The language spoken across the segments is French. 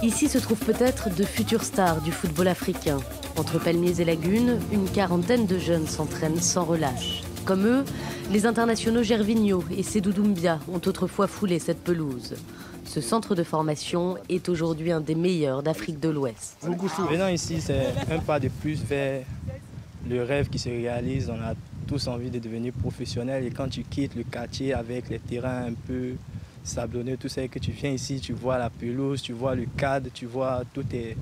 Ici se trouvent peut-être de futures stars du football africain. Entre palmiers et lagunes, une quarantaine de jeunes s'entraînent sans relâche. Comme eux, les internationaux Gervinho et Sédou Doumbia ont autrefois foulé cette pelouse. Ce centre de formation est aujourd'hui un des meilleurs d'Afrique de l'Ouest. Venant ici, c'est un pas de plus vers le rêve qui se réalise. On a tous envie de devenir professionnel et quand tu quittes le quartier avec les terrains un peu sablonneux, tout ça, et que tu viens ici, tu vois la pelouse, tu vois le cadre, tu vois tout est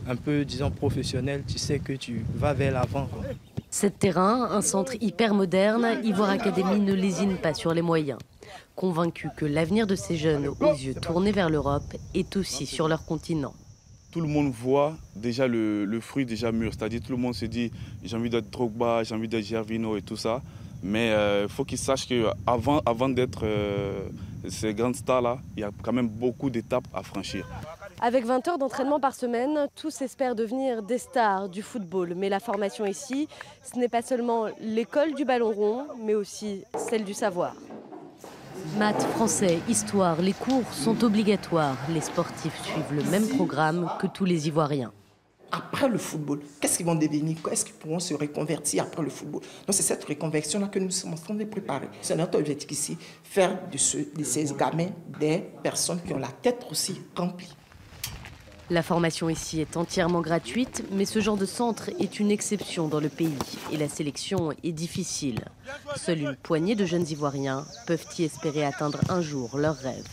un peu, disons, professionnel, tu sais que tu vas vers l'avant. Cet terrain, un centre hyper moderne, Ivoire Academy ne lésine pas sur les moyens. Convaincu que l'avenir de ces jeunes aux yeux tournés vers l'Europe est aussi sur leur continent. Tout le monde voit déjà le fruit déjà mûr, c'est-à-dire tout le monde se dit j'ai envie d'être Drogba, j'ai envie d'être Gervinho et tout ça. Mais il faut qu'ils sachent qu'avant d'être ces grandes stars-là, il y a quand même beaucoup d'étapes à franchir. Avec 20 heures d'entraînement par semaine, tous espèrent devenir des stars du football. Mais la formation ici, ce n'est pas seulement l'école du ballon rond, mais aussi celle du savoir. Maths, français, histoire, les cours sont obligatoires. Les sportifs suivent le même programme que tous les Ivoiriens. Après le football, qu'est-ce qu'ils vont devenir? Est-ce qu'ils pourront se reconvertir après le football? Donc c'est cette reconversion-là que nous sommes en train de préparer. C'est notre objectif ici, faire de ces gamins des personnes qui ont la tête aussi remplie. La formation ici est entièrement gratuite, mais ce genre de centre est une exception dans le pays et la sélection est difficile. Seule une poignée de jeunes Ivoiriens peuvent y espérer atteindre un jour leurs rêves.